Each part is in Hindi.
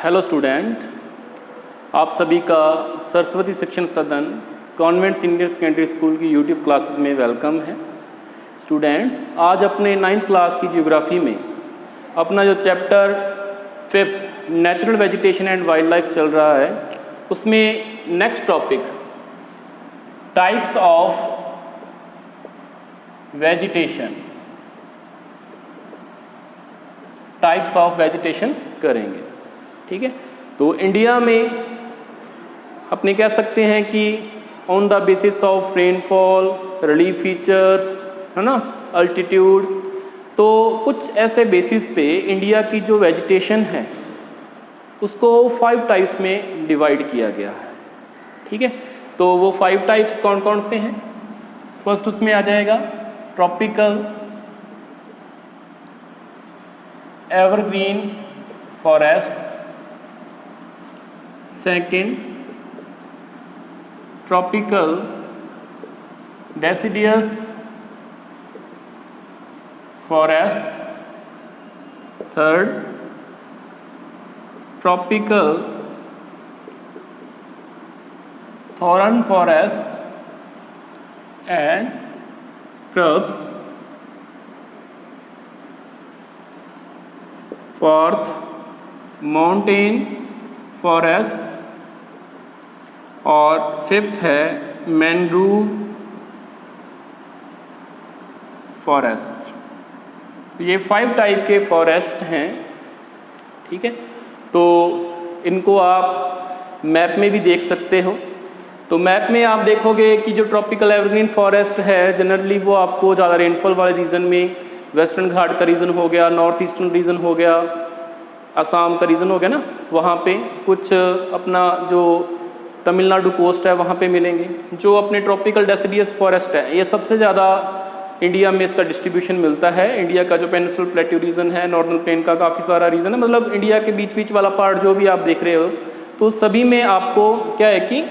हेलो स्टूडेंट, आप सभी का सरस्वती शिक्षण सदन कॉन्वेंट सीनियर सेकेंडरी स्कूल की यूट्यूब क्लासेस में वेलकम है। स्टूडेंट्स, आज अपने 9th क्लास की ज्योग्राफी में अपना जो chapter 5th natural vegetation and wild life चल रहा है, उसमें next topic types of vegetation करेंगे। ठीक है, तो इंडिया में अपने कह सकते हैं कि on the basis of rainfall, relief features, है ना, अल्टीट्यूड, तो कुछ ऐसे बेसिस पे इंडिया की जो वेजिटेशन है उसको 5 टाइप्स में डिवाइड किया गया है। ठीक है, तो वो 5 टाइप्स कौन कौन से हैं? फर्स्ट उसमें आ जाएगा tropical evergreen forest, second tropical deciduous forest, third tropical thorn forest and scrubs, fourth mountain forest और फिफ्थ है मैंग्रोव फॉरेस्ट। तो ये 5 टाइप के फॉरेस्ट हैं। ठीक है, तो इनको आप मैप में भी देख सकते हो। तो मैप में आप देखोगे कि जो ट्रॉपिकल एवरग्रीन फॉरेस्ट है जनरली वो आपको ज़्यादा रेनफॉल वाले रीजन में, वेस्टर्न घाट का रीजन हो गया, नॉर्थ ईस्टर्न रीजन हो गया, असम का रीजन हो गया ना, वहाँ पे कुछ अपना जो तमिलनाडु कोस्ट है वहाँ पे मिलेंगे। जो अपने ट्रॉपिकल डेसिडियस फॉरेस्ट है ये सबसे ज़्यादा इंडिया में इसका डिस्ट्रीब्यूशन मिलता है। इंडिया का जो पेनिनसुलर प्लेट्यू रीजन है, नॉर्दर्न प्लेन का काफ़ी सारा रीजन है, मतलब इंडिया के बीच बीच वाला पार्ट जो भी आप देख रहे हो, तो सभी में आपको क्या है कि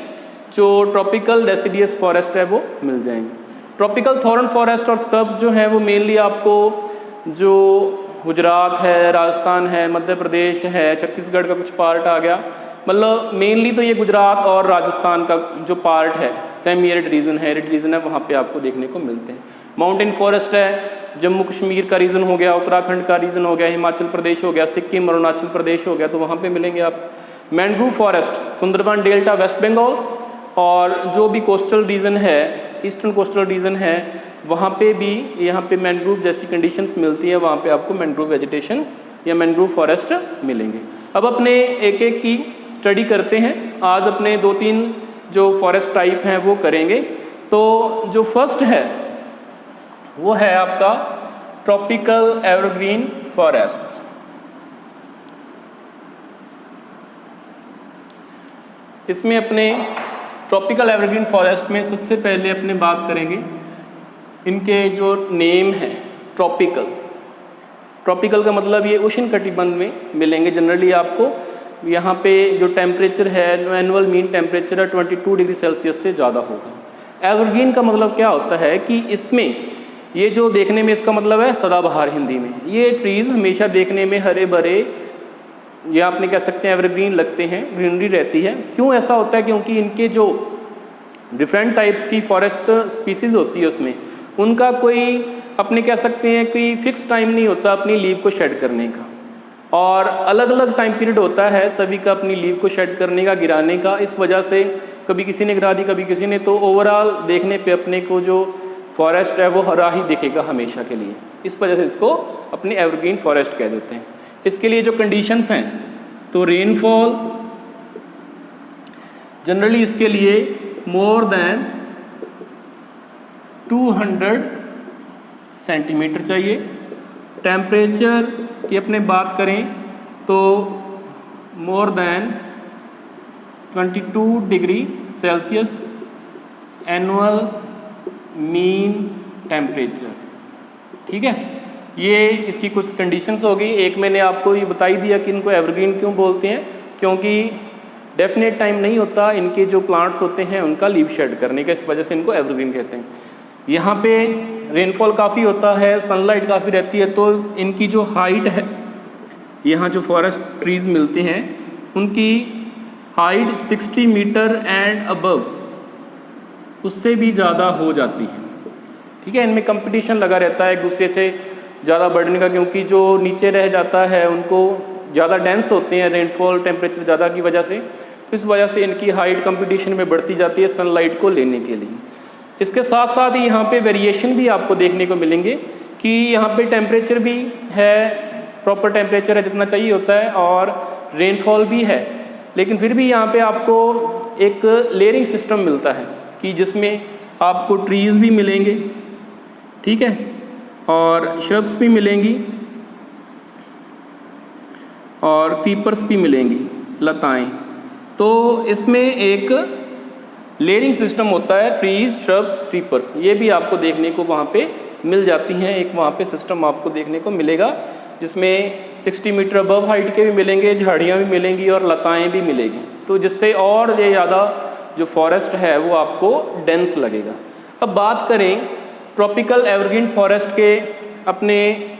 जो ट्रॉपिकल डेसिडियस फॉरेस्ट है वो मिल जाएंगे। ट्रॉपिकल थॉर्न फॉरेस्ट और स्क्रब जो है वो मेनली आपको जो गुजरात है, राजस्थान है, मध्य प्रदेश है, छत्तीसगढ़ का कुछ पार्ट आ गया, मतलब मेनली तो ये गुजरात और राजस्थान का जो पार्ट है, सेमी एरिड रीजन है, एरिड रीजन है, वहाँ पे आपको देखने को मिलते हैं। माउंटेन फॉरेस्ट है, जम्मू कश्मीर का रीजन हो गया, उत्तराखंड का रीजन हो गया, हिमाचल प्रदेश हो गया, सिक्किम अरुणाचल प्रदेश हो गया, तो वहाँ पे मिलेंगे आप। Mangrove forest Sundarban delta West Bengal, और जो भी कोस्टल रीजन है, ईस्टर्न कोस्टल रीजन है, वहाँ पे भी यहाँ पे मैंग्रोव जैसी कंडीशंस मिलती है, वहाँ पे आपको मैंग्रोव वेजिटेशन या मैंग्रोव फॉरेस्ट मिलेंगे। अब अपने एक एक की स्टडी करते हैं। आज अपने 2-3 जो फॉरेस्ट टाइप हैं वो करेंगे। तो जो फर्स्ट है वो है आपका ट्रॉपिकल एवरग्रीन फॉरेस्ट। इसमें अपने ट्रॉपिकल एवरग्रीन फॉरेस्ट में सबसे पहले अपने बात करेंगे इनके जो नेम है। ट्रॉपिकल का मतलब ये उष्ण कटिबंध में मिलेंगे। जनरली आपको यहाँ पे जो टेम्परेचर है, एनुअल मीन टेम्परेचर है 22 डिग्री सेल्सियस से ज़्यादा होगा। एवरग्रीन का मतलब क्या होता है कि इसमें ये जो देखने में इसका मतलब है सदाबहार हिंदी में, ये ट्रीज़ हमेशा देखने में हरे भरे या आपने कह सकते हैं एवरग्रीन लगते हैं, ग्रीनरी रहती है। क्यों ऐसा होता है? क्योंकि इनके जो डिफरेंट टाइप्स की फॉरेस्ट स्पीसीज़ होती है उसमें उनका कोई अपने कह सकते हैं कि फिक्स टाइम नहीं होता अपनी लीव को शेड करने का, और अलग अलग टाइम पीरियड होता है सभी का अपनी लीव को शेड करने का, गिराने का। इस वजह से कभी किसी ने गिरा दी, कभी किसी ने, तो ओवरऑल देखने पे अपने को जो फॉरेस्ट है वो हरा ही दिखेगा हमेशा के लिए। इस वजह से इसको अपने एवरग्रीन फॉरेस्ट कह देते हैं। इसके लिए जो कंडीशंस हैं, तो रेनफॉल जनरली इसके लिए मोर देन 200 सेंटीमीटर चाहिए। टेम्परेचर की अपने बात करें तो more than 22 degree Celsius annual mean temperature. ठीक है, ये इसकी कुछ कंडीशंस होगी। एक मैंने आपको ये बता ही दिया कि इनको एवरग्रीन क्यों बोलते हैं, क्योंकि डेफिनेट टाइम नहीं होता इनके जो प्लांट्स होते हैं उनका लीव शेड करने का, इस वजह से इनको एवरग्रीन कहते हैं। यहाँ पे रेनफॉल काफ़ी होता है, सनलाइट काफ़ी रहती है, तो इनकी जो हाइट है, यहाँ जो फॉरेस्ट ट्रीज़ मिलते हैं उनकी हाइट 60 मीटर एंड अबव उससे भी ज़्यादा हो जाती है। ठीक है, इनमें कंपटीशन लगा रहता है एक दूसरे से ज़्यादा बढ़ने का, क्योंकि जो नीचे रह जाता है उनको ज़्यादा डेंस होते हैं रेनफॉल टेम्परेचर ज़्यादा की वजह से, तो इस वजह से इनकी हाइट कंपटीशन में बढ़ती जाती है सनलाइट को लेने के लिए। इसके साथ साथ ही यहाँ पे वेरिएशन भी आपको देखने को मिलेंगे कि यहाँ पे टेम्परेचर भी है, प्रॉपर टेम्परेचर है जितना चाहिए होता है, और रेनफॉल भी है, लेकिन फिर भी यहाँ पे आपको एक लेयरिंग सिस्टम मिलता है कि जिसमें आपको ट्रीज़ भी मिलेंगे, ठीक है, और श्रब्स भी मिलेंगी और क्रीपर्स भी मिलेंगी, लताएं। तो इसमें एक लेयरिंग सिस्टम होता है, ट्रीज, श्रब्स, क्रीपर्स, ये भी आपको देखने को वहाँ पे मिल जाती हैं। एक वहाँ पे सिस्टम आपको देखने को मिलेगा जिसमें 60 मीटर अबव हाइट के भी मिलेंगे, झाड़ियाँ भी मिलेंगी और लताएं भी मिलेंगी, तो जिससे और ये ज़्यादा जो फॉरेस्ट है वो आपको डेंस लगेगा। अब बात करें ट्रॉपिकल एवरग्रीन फॉरेस्ट के अपने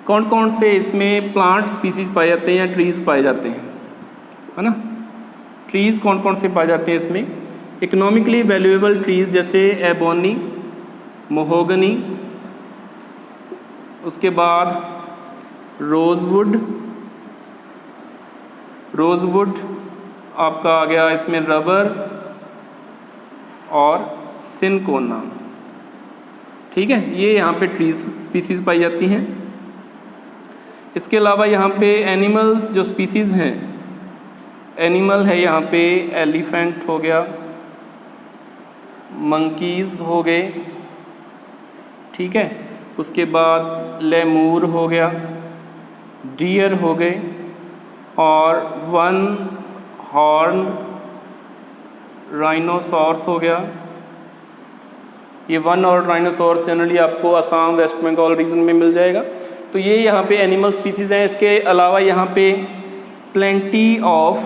कौन कौन से इसमें प्लांट स्पीसीज पाए जाते हैं या ट्रीज़ पाए जाते हैं, है ना। ट्रीज़ कौन कौन से पाए जाते हैं इसमें? इकोनॉमिकली वैल्यूएबल ट्रीज़ जैसे एबोनी, मोहोगनी, उसके बाद रोज़वुड आपका आ गया इसमें, रबर और सिनकोना, ठीक है, ये यहाँ पे ट्रीज स्पीसीज़ पाई जाती हैं। इसके अलावा यहाँ पे एनिमल जो स्पीसीज़ हैं, एनिमल है यहाँ पे एलिफेंट हो गया, मंकीज़ हो गए, ठीक है, उसके बाद लेमूर हो गया, डियर हो गए, और वन हॉर्न राइनोसॉर्स हो गया। ये वन और राइनोसॉर्स जनरली आपको असम, वेस्ट बंगाल रीजन में मिल जाएगा। तो ये यहाँ पे एनिमल स्पीसीज़ हैं। इसके अलावा यहाँ पे plenty of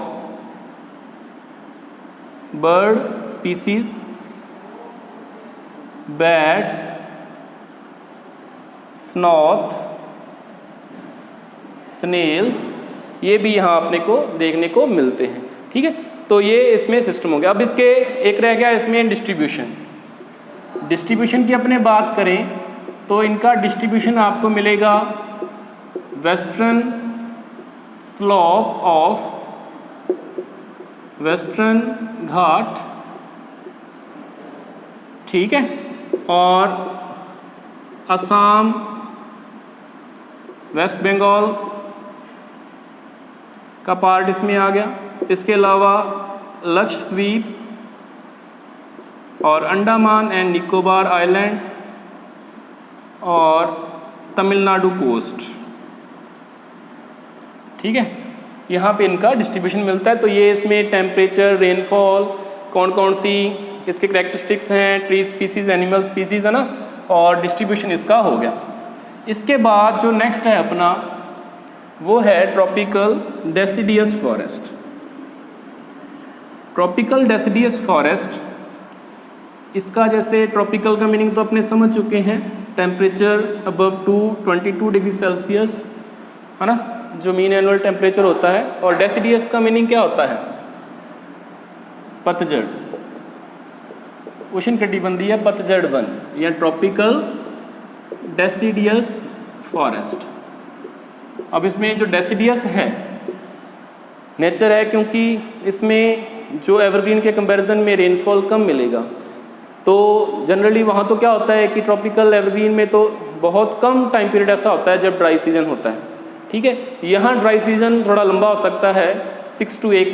bird species, bats, sloth, snails, ये भी यहाँ अपने को देखने को मिलते हैं, ठीक है। तो ये इसमें सिस्टम हो गया। अब इसके एक रह गया इसमें डिस्ट्रीब्यूशन की अपने बात करें तो इनका डिस्ट्रीब्यूशन आपको मिलेगा वेस्टर्न स्लोप ऑफ वेस्टर्न घाट, ठीक है, और असम, वेस्ट बंगाल का पार्ट इसमें आ गया। इसके अलावा लक्षद्वीप और अंडमान एंड निकोबार आइलैंड और तमिलनाडु कोस्ट, ठीक है, यहाँ पे इनका डिस्ट्रीब्यूशन मिलता है। तो ये इसमें टेम्परेचर, रेनफॉल, कौन कौन सी इसके कैरेक्टरिस्टिक्स हैं, ट्री स्पीसीज़, एनिमल स्पीसीज़, है ना, और डिस्ट्रीब्यूशन इसका हो गया। इसके बाद जो नेक्स्ट है अपना वो है tropical deciduous forest. Tropical deciduous forest, इसका जैसे ट्रॉपिकल का मीनिंग तो अपने समझ चुके हैं, टेम्परेचर अबव 22 डिग्री सेल्सियस, है ना, जो मीन एनुअल टेम्परेचर होता है। और डेसिडियस का मीनिंग क्या होता है? पतझड़, उष्णकटिबंधीय पतझड़ वन या ट्रॉपिकल डेसिडियस फॉरेस्ट। अब इसमें जो डेसिडियस है नेचर है, क्योंकि इसमें जो एवरग्रीन के कंपैरिजन में रेनफॉल कम मिलेगा, तो जनरली वहाँ तो क्या होता है कि ट्रॉपिकल एवरग्रीन में तो बहुत कम टाइम पीरियड ऐसा होता है जब ड्राई सीजन होता है, ठीक है। यहाँ ड्राई सीजन थोड़ा लंबा हो सकता है, 6 to 8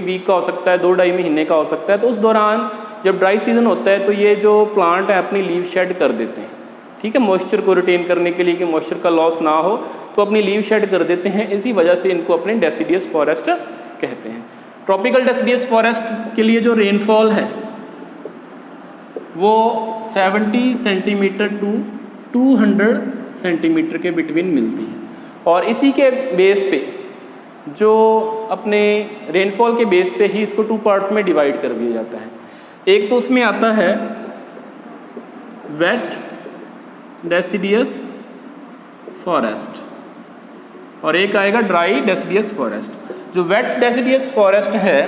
वीक का हो सकता है, 2-2.5 महीने का हो सकता है। तो उस दौरान जब ड्राई सीजन होता है तो ये जो प्लांट है अपनी लीव शेड कर देते हैं, ठीक है, मॉइस्चर को रिटेन करने के लिए कि मॉइस्चर का लॉस ना हो, तो अपनी लीव शेड कर देते हैं। इसी वजह से इनको अपने डेसिडियस फॉरेस्ट कहते हैं। ट्रॉपिकल डेसिडियस फॉरेस्ट के लिए जो रेनफॉल है वो 70 सेंटीमीटर टू 200 सेंटीमीटर के बिटवीन मिलती है। और इसी के बेस पे जो अपने रेनफॉल के बेस पे ही इसको 2 पार्ट्स में डिवाइड कर दिया जाता है। एक तो उसमें आता है वेट डेसिडियस फॉरेस्ट और एक आएगा ड्राई डेसिडियस फॉरेस्ट। जो वेट डेसिडियस फॉरेस्ट है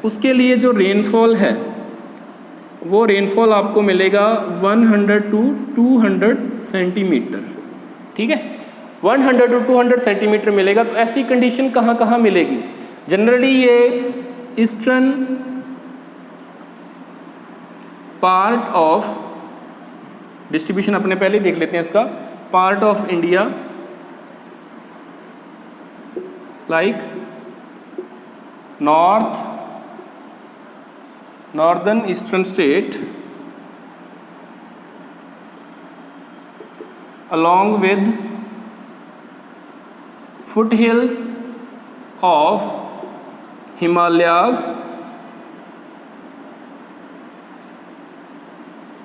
उसके लिए जो रेनफॉल है वो रेनफॉल आपको मिलेगा 100 टू 200 सेंटीमीटर, ठीक है, 100 टू 200 सेंटीमीटर मिलेगा। तो ऐसी कंडीशन कहाँ कहाँ मिलेगी? जनरली ये ईस्टर्न पार्ट ऑफ, डिस्ट्रीब्यूशन अपने पहले ही देख लेते हैं इसका, part of India like northern eastern state along with foothill of Himalayas,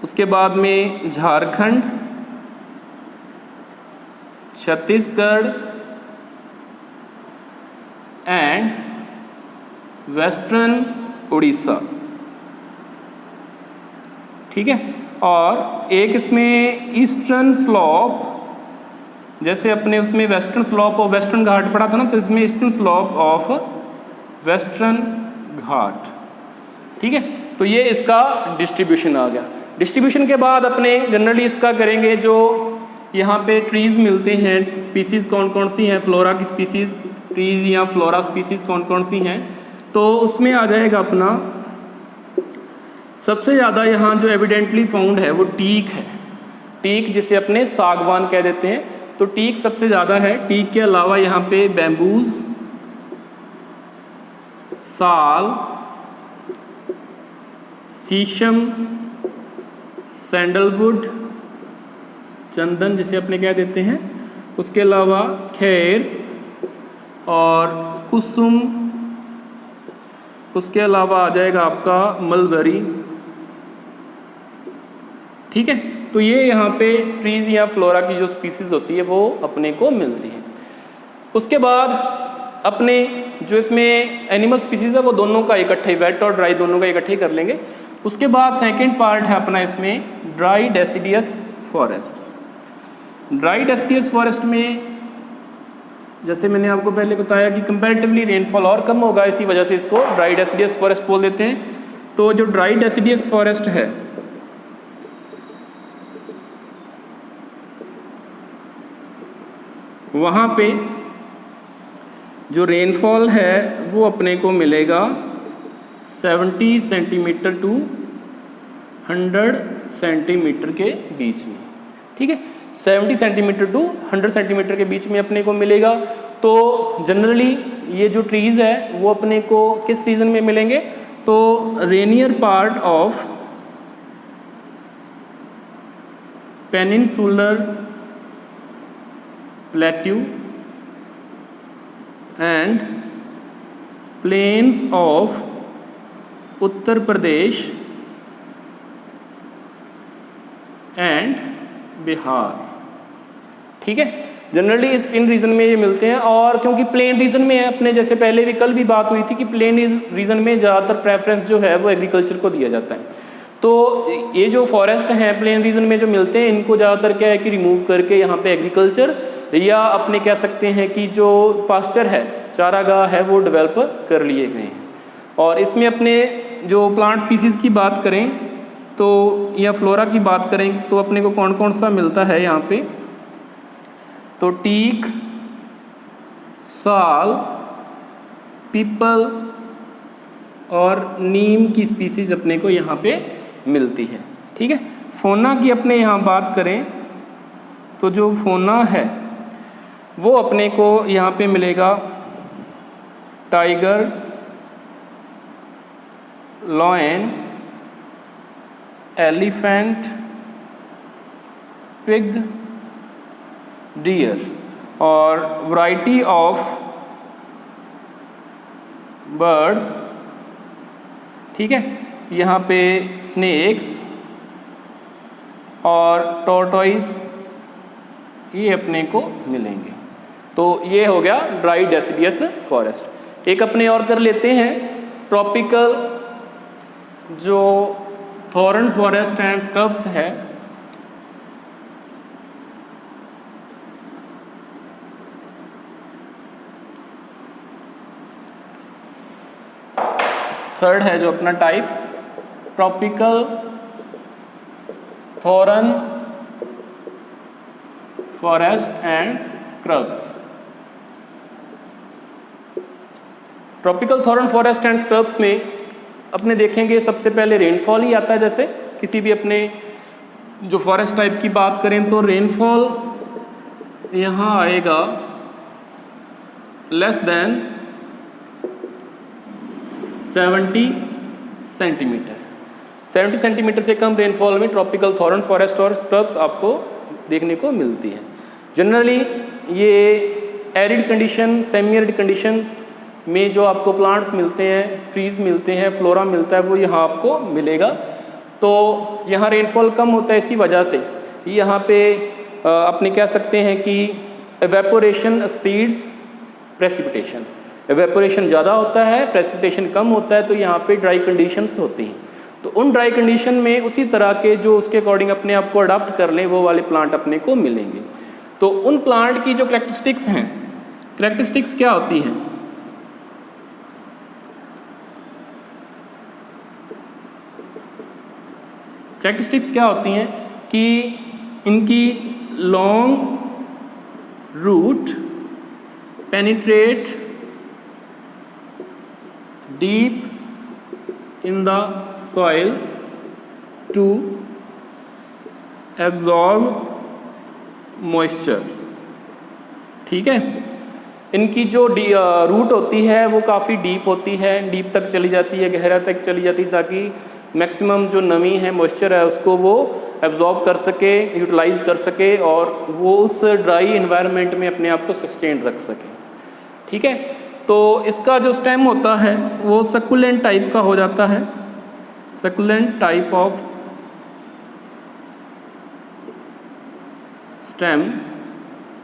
उसके बाद में झारखंड, छत्तीसगढ़ एंड वेस्टर्न उड़ीसा, ठीक है। और एक इसमें ईस्टर्न स्लॉप, जैसे अपने उसमें वेस्टर्न स्लॉप और वेस्टर्न घाट पड़ा था ना, तो इसमें ईस्टर्न स्लॉप ऑफ वेस्टर्न घाट, ठीक है। तो ये इसका डिस्ट्रीब्यूशन आ गया। डिस्ट्रीब्यूशन के बाद अपने जनरली इसका करेंगे, जो यहाँ पे ट्रीज़ मिलते हैं, स्पीसीज़ कौन कौन सी हैं, फ्लोरा की स्पीसीज़, ट्रीज़ या फ्लोरा स्पीसीज़ कौन कौन सी हैं, तो उसमें आ जाएगा अपना सबसे ज़्यादा यहाँ जो एविडेंटली फाउंड है वो टीक है। टीक जिसे अपने सागवान कह देते हैं, तो टीक सबसे ज़्यादा है। टीक के अलावा यहाँ पे बैम्बूज, साल, शीशम, सैंडलवुड, चंदन जिसे अपने कह देते हैं, उसके अलावा खैर और कुसुम, उसके अलावा आ जाएगा आपका मलबरी, ठीक है। तो ये यहाँ पे ट्रीज़ या फ्लोरा की जो स्पीसीज़ होती है वो अपने को मिलती है। उसके बाद अपने जो इसमें एनिमल स्पीसीज़ है वो दोनों का इकट्ठे, वेट और ड्राई दोनों का इकट्ठे कर लेंगे। उसके बाद सेकंड पार्ट है अपना इसमें dry deciduous forest. Dry deciduous forest में जैसे मैंने आपको पहले बताया कि कंपैरेटिवली रेनफॉल और कम होगा, इसी वजह से इसको ड्राई डेसिडियस फॉरेस्ट बोल देते हैं। तो जो ड्राई डेसिडियस फॉरेस्ट है वहाँ पे जो रेनफॉल है वो अपने को मिलेगा 70 सेंटीमीटर टू 100 सेंटीमीटर के बीच में, ठीक है। 70 सेंटीमीटर टू 100 सेंटीमीटर के बीच में अपने को मिलेगा। तो जनरली ये जो ट्रीज़ है वो अपने को किस रीजन में मिलेंगे? तो rainier part of peninsular plateau and plains of Uttar Pradesh and Bihar, ठीक है। जनरली इन रीजन में ये मिलते हैं। और क्योंकि प्लेन रीजन में है अपने, जैसे पहले भी कल भी बात हुई थी कि प्लेन रीजन में ज़्यादातर प्रेफरेंस जो है वो एग्रीकल्चर को दिया जाता है। तो ये जो फॉरेस्ट हैं प्लेन रीजन में जो मिलते हैं, इनको ज़्यादातर क्या है कि रिमूव करके यहाँ पे एग्रीकल्चर या अपने कह सकते हैं कि जो पास्चर है, चारागाह है, वो डेवलप कर लिए गए हैं। और इसमें अपने जो प्लांट स्पीसीज़ की बात करें तो या फ्लोरा की बात करें तो अपने को कौन कौन सा मिलता है यहाँ पे? तो टीक, साल, पीपल और नीम की स्पीसीज अपने को यहाँ पे मिलती है, ठीक है। फोना की अपने यहाँ बात करें तो जो फोना है वो अपने को यहाँ पे मिलेगा tiger, lion, elephant, pig, deer और वैरायटी ऑफ बर्ड्स, ठीक है। यहाँ पे स्नेक्स और टॉर्टॉइस ये अपने को मिलेंगे। तो ये हो गया ड्राई डेसिडियस फॉरेस्ट। एक अपने और कर लेते हैं ट्रॉपिकल जो थॉर्न फॉरेस्ट एंड स्क्रब्स है। थर्ड है जो अपना type tropical thorn forest and scrubs. Tropical thorn forest and scrubs में अपने देखेंगे सबसे पहले रेनफॉल ही आता है। जैसे किसी भी अपने जो फॉरेस्ट टाइप की बात करें तो रेनफॉल यहाँ आएगा लेस देन 70 सेंटीमीटर। 70 सेंटीमीटर से कम रेनफॉल में ट्रॉपिकल थॉर्न फॉरेस्ट और स्क्रब्स आपको देखने को मिलती है। जनरली ये arid condition, semi arid conditions में जो आपको प्लांट्स मिलते हैं, ट्रीज़ मिलते हैं, फ्लोरा मिलता है, वो यहाँ आपको मिलेगा। तो यहाँ रेनफॉल कम होता है, इसी वजह से यहाँ पे अपने कह सकते हैं कि एवेपोरेशन एक्सीड्स प्रेसिपिटेशन। एवेपोरेशन ज़्यादा होता है, प्रेसिपिटेशन कम होता है, तो यहाँ पे ड्राई कंडीशंस होती हैं। तो उन ड्राई कंडीशन में उसी तरह के जो उसके अकॉर्डिंग अपने आप को अडाप्ट कर लें वो वाले प्लांट अपने को मिलेंगे। तो उन प्लांट की जो कैरेक्टरिस्टिक्स हैं, कैरेक्टरिस्टिक्स क्या होती हैं? कैरेक्टरिस्टिक्स क्या होती हैं कि इनकी long root penetrate deep in the soil to absorb moisture. ठीक है, इनकी जो रूट होती है वो काफ़ी डीप होती है, डीप तक चली जाती है, गहरा तक चली जाती है, ताकि मैक्सिमम जो नमी है, मॉइस्चर है, उसको वो एब्जॉर्ब कर सके, यूटिलाइज कर सके और वो उस ड्राई इन्वायरमेंट में अपने आप को सस्टेन रख सके। ठीक है, तो इसका जो स्टेम होता है वो सक्युलेंट टाइप का हो जाता है। सक्युलेंट टाइप ऑफ स्टेम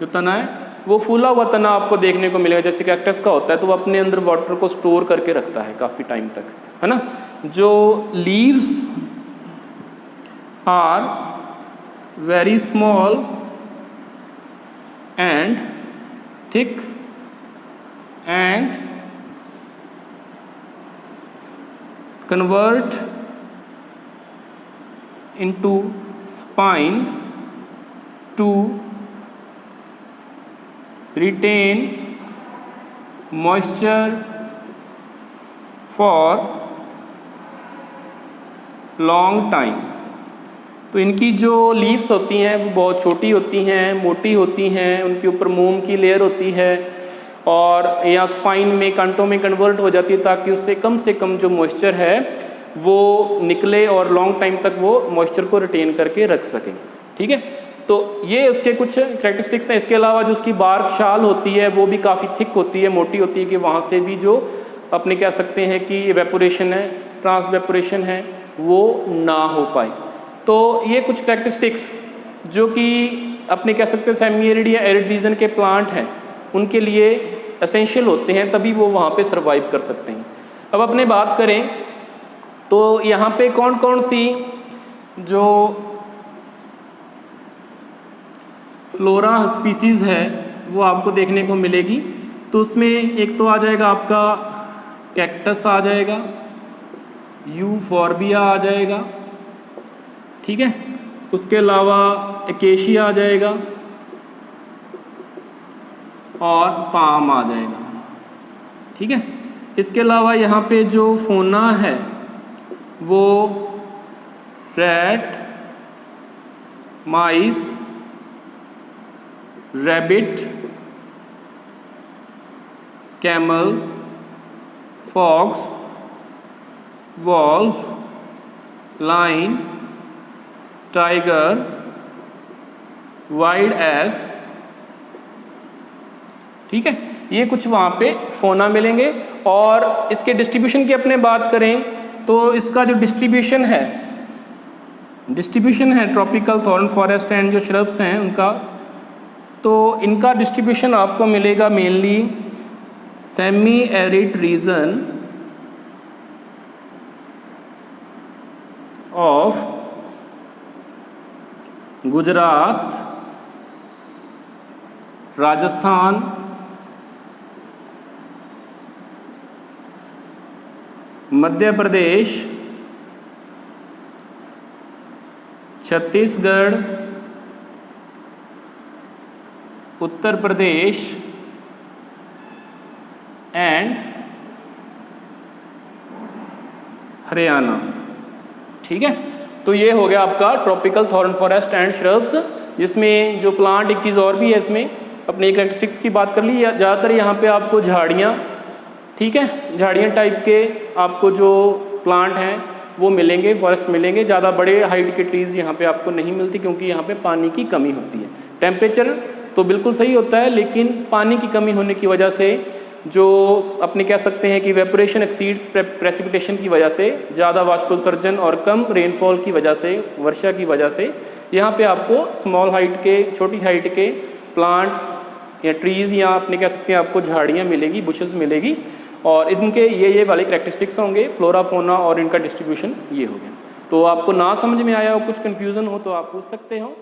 जो तना है वो फूला हुआ तना आपको देखने को मिलेगा। जैसे कैक्टस का होता है तो वो अपने अंदर वाटर को स्टोर करके रखता है काफ़ी टाइम तक, है ना। जो leaves are very small and thick and convert into spine to retain moisture for long time। तो इनकी जो लीव्स होती हैं वो बहुत छोटी होती हैं, मोटी होती हैं, उनके ऊपर मोम की लेयर होती है और या स्पाइन में, कांटों में कन्वर्ट हो जाती है ताकि उससे कम जो मॉइस्चर है वो निकले और लॉन्ग टाइम तक वो मॉइस्चर को रिटेन करके रख सकें। ठीक है, तो ये उसके कुछ कैरेक्टरिस्टिक्स हैं। इसके अलावा जो उसकी बार्क शाल होती है वो भी काफ़ी थिक होती है, मोटी होती है कि वहाँ से भी जो अपने कह सकते हैं कि इवेपोरेशन है, ट्रांसवेपोरेशन है, वो ना हो पाए। तो ये कुछ कैरेक्टरिस्टिक्स जो कि अपने कह सकते हैं सेमी एरिड या एरिड रीजन के प्लांट हैं उनके लिए एसेंशियल होते हैं, तभी वो वहाँ पे सर्वाइव कर सकते हैं। अब अपने बात करें तो यहाँ पे कौन कौन सी जो फ्लोरा स्पीसीज़ है वो आपको देखने को मिलेगी। तो उसमें एक तो आ जाएगा आपका कैक्टस आ जाएगा, यूफॉर्बिया आ जाएगा, ठीक है। उसके अलावा एकेशिया आ जाएगा और पाम आ जाएगा, ठीक है। इसके अलावा यहाँ पे जो फोना है वो rat, mice, rabbit, camel, fox, wolf, lion, tiger, wild ass, ठीक है। ये कुछ वहाँ पे फोना मिलेंगे। और इसके डिस्ट्रीब्यूशन की अपने बात करें तो इसका जो डिस्ट्रीब्यूशन है ट्रॉपिकल थॉर्न फॉरेस्ट एंड जो श्रब्स हैं उनका, तो इनका डिस्ट्रीब्यूशन आपको मिलेगा mainly semi arid region of Gujarat, Rajasthan, Madhya Pradesh, Chhattisgarh, Uttar Pradesh and Haryana. ठीक है, तो ये हो गया आपका tropical thorn forest and shrubs, जिसमें जो प्लांट, एक चीज़ और भी है इसमें, अपने कैरेक्टरिस्टिक्स की बात कर ली। ज़्यादातर यहाँ पे आपको झाड़ियाँ, ठीक है, झाड़ियाँ टाइप के आपको जो प्लांट हैं वो मिलेंगे, फॉरेस्ट मिलेंगे। ज़्यादा बड़े हाइट के ट्रीज़ यहाँ पे आपको नहीं मिलती, क्योंकि यहाँ पे पानी की कमी होती है। टेम्परेचर तो बिल्कुल सही होता है, लेकिन पानी की कमी होने की वजह से जो अपने कह सकते हैं कि वेपोरेशन एक्सीड्स प्रेसिपिटेशन की वजह से, ज़्यादा वाष्पोत्सर्जन और कम रेनफॉल की वजह से, वर्षा की वजह से यहाँ पे आपको स्मॉल हाइट के, छोटी हाइट के प्लांट या ट्रीज़, या अपने कह सकते हैं आपको झाड़ियाँ मिलेगी, बुशेस मिलेगी, और इनके ये वाले करैक्टरिस्टिक्स होंगे, फ्लोरा फोना और इनका डिस्ट्रीब्यूशन ये हो गया। तो आपको ना समझ में आया हो, कुछ कन्फ्यूज़न हो तो आप पूछ सकते हो।